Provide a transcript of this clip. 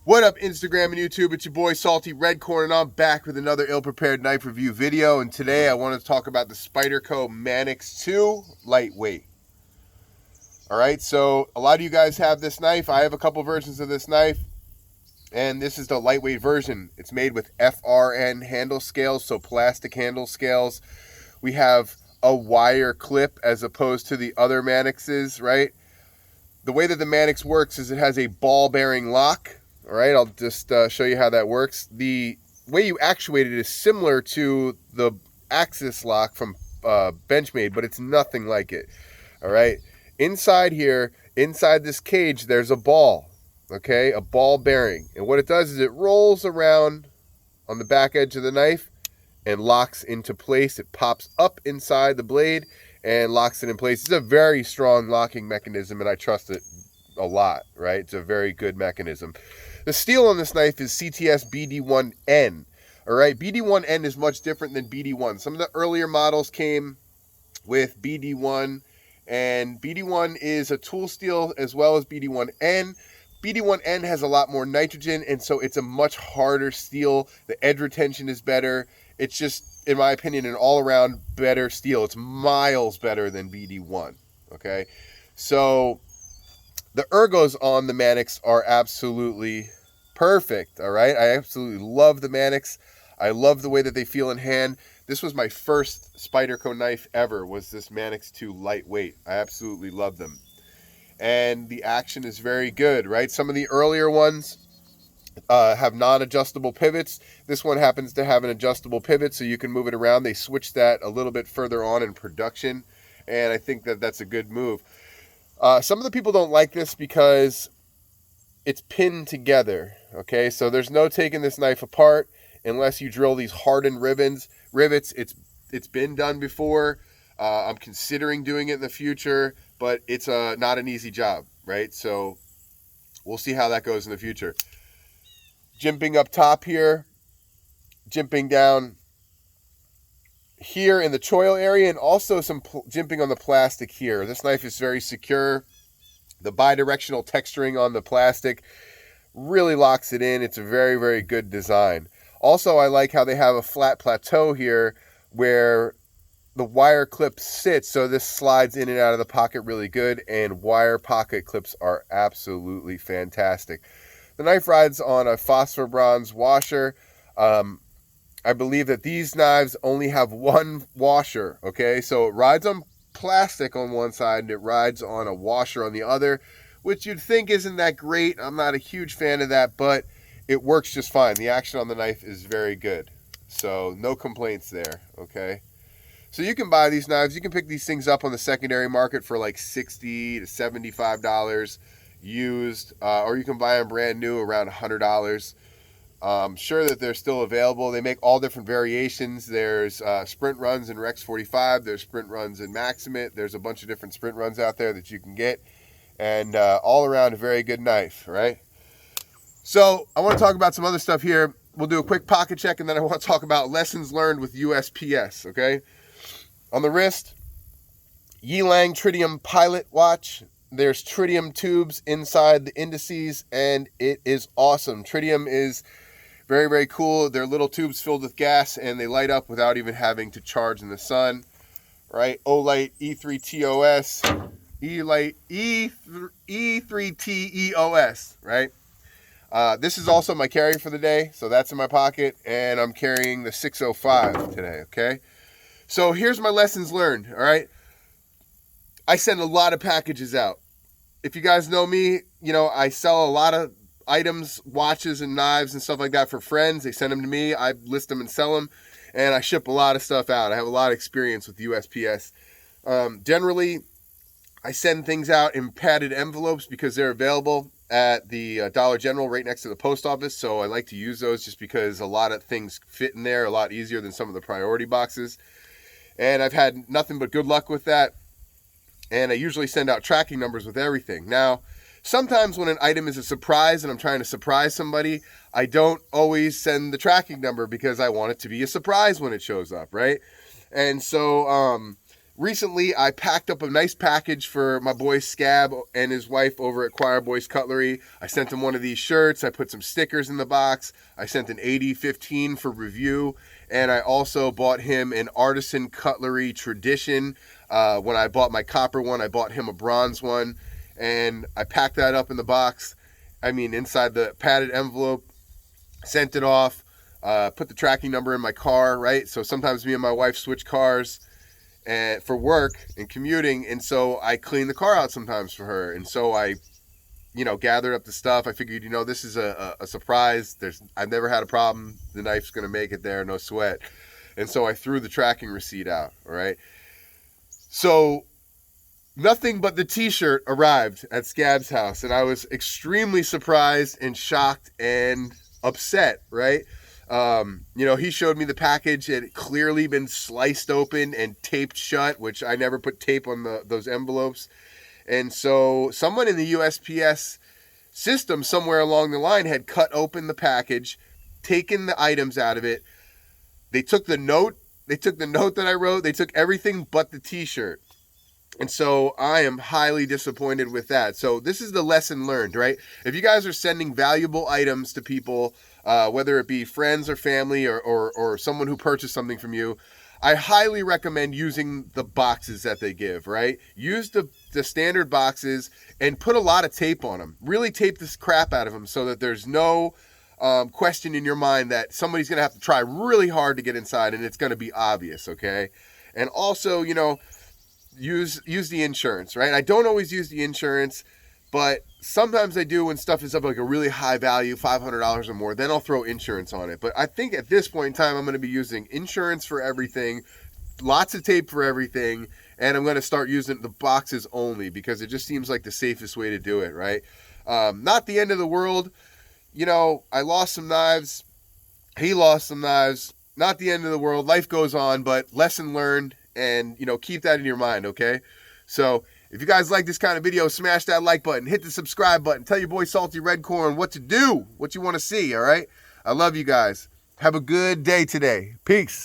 What up, Instagram and YouTube? It's your boy Salty Red Corn, and I'm back with another ill-prepared knife review video. And today I want to talk about the Spyderco Manix 2 Lightweight. Alright, so a lot of you guys have this knife. I have a couple versions of this knife, and this is the lightweight version. It's made with FRN handle scales, so plastic handle scales. We have a wire clip as opposed to the other Manixes, right? The way that the Manix works is it has a ball bearing lock. All right, I'll just show you how that works. The way you actuate it is similar to the axis lock from Benchmade, but it's nothing like it. All right, inside here, inside this cage, there's a ball, okay, a ball bearing. And what it does is it rolls around on the back edge of the knife and locks into place. It pops up inside the blade and locks it in place. It's a very strong locking mechanism, and I trust it a lot, right? It's a very good mechanism. The steel on this knife is CTS BD1N. All right, BD1N is much different than BD1. Some of the earlier models came with BD1, and BD1 is a tool steel as well as BD1N. BD1N has a lot more nitrogen, and so it's a much harder steel. The edge retention is better. It's just, in my opinion, an all-around better steel. It's miles better than BD1, okay? So the ergos on the Manix are absolutely perfect, all right? I absolutely love the Manix. I love the way that they feel in hand. This was my first Spyderco knife ever, was this Manix 2 Lightweight. I absolutely love them. And the action is very good, right? Some of the earlier ones have non-adjustable pivots. This one happens to have an adjustable pivot, so you can move it around. They switched that a little bit further on in production, and I think that that's a good move. Some of the people don't like this because it's pinned together, okay? So there's no taking this knife apart unless you drill these hardened rivets. It's been done before. I'm considering doing it in the future, but it's not an easy job, right? So we'll see how that goes in the future. Jimping up top here, jimping down here in the choil area, and also some jimping on the plastic here. This knife is very secure. The bidirectional texturing on the plastic really locks it in. It's a very, very good design. Also, I like how they have a flat plateau here where the wire clip sits, so this slides in and out of the pocket really good, and wire pocket clips are absolutely fantastic. The knife rides on a phosphor bronze washer. I believe that these knives only have one washer, okay? So it rides on plastic on one side and it rides on a washer on the other, which you'd think isn't that great. I'm not a huge fan of that, but it works just fine. The action on the knife is very good. So no complaints there, okay? So you can buy these knives. You can pick these things up on the secondary market for like $60 to $75 used, or you can buy them brand new around $100. I'm sure that they're still available. They make all different variations. There's sprint runs in Rex 45. There's sprint runs in Maximate. There's a bunch of different sprint runs out there that you can get. And all around a very good knife, right? So I want to talk about some other stuff here. We'll do a quick pocket check, and then I want to talk about lessons learned with U.S.P.S, okay? On the wrist, Yilang Tritium Pilot Watch. There's tritium tubes inside the indices, and it is awesome. Tritium is very, very cool. They're little tubes filled with gas, and they light up without even having to charge in the sun, right? Olight E3TOS, E3TEOS, right? This is also my carry for the day, so that's in my pocket, and I'm carrying the 605 today, okay? So here's my lessons learned, all right? I send a lot of packages out. If you guys know me, you know, I sell a lot of items, watches and knives and stuff like that for friends. They send them to me. I list them and sell them, and I ship a lot of stuff out. I have a lot of experience with U.S.P.S. Generally, I send things out in padded envelopes because they're available at the Dollar General right next to the post office. So I like to use those just because a lot of things fit in there a lot easier than some of the priority boxes. And I've had nothing but good luck with that. And I usually send out tracking numbers with everything. Now, sometimes when an item is a surprise and I'm trying to surprise somebody, I don't always send the tracking number because I want it to be a surprise when it shows up, right? And so recently I packed up a nice package for my boy Scab and his wife over at Choir Boys Cutlery. I sent him one of these shirts. I put some stickers in the box. I sent an 8015 for review. And I also bought him an Artisan Cutlery Tradition. When I bought my copper one, I bought him a bronze one. And I packed that up in the box. I mean, inside the padded envelope. Sent it off. Put the tracking number in my car, right? So sometimes me and my wife switch cars and for work and commuting, and so I clean the car out sometimes for her. And so I, gathered up the stuff. I figured, this is a surprise. I've never had a problem. The knife's gonna make it there, no sweat. And so I threw the tracking receipt out. All right. So nothing but the t-shirt arrived at Scab's house, and I was extremely surprised and shocked and upset, right? He showed me the package. It had clearly been sliced open and taped shut, which I never put tape on those envelopes. And so someone in the U.S.P.S. system somewhere along the line had cut open the package, taken the items out of it. They took the note. They took the note that I wrote. They took everything but the t-shirt. And so I am highly disappointed with that. So this is the lesson learned, right? If you guys are sending valuable items to people, whether it be friends or family or someone who purchased something from you, I highly recommend using the boxes that they give, right? Use the standard boxes and put a lot of tape on them. Really tape this crap out of them so that there's no question in your mind that somebody's going to have to try really hard to get inside, and it's going to be obvious, okay? And also, use the insurance, right? I don't always use the insurance, but sometimes I do when stuff is of like a really high value, $500 or more. Then I'll throw insurance on it. But I think at this point in time, I'm going to be using insurance for everything, lots of tape for everything, and I'm going to start using the boxes only because it just seems like the safest way to do it, right? Not the end of the world. I lost some knives. He lost some knives. Not the end of the world. Life goes on, but lesson learned. And, keep that in your mind, okay? So, if you guys like this kind of video, smash that like button. Hit the subscribe button. Tell your boy Salty Redcorn what to do, what you want to see, all right? I love you guys. Have a good day today. Peace.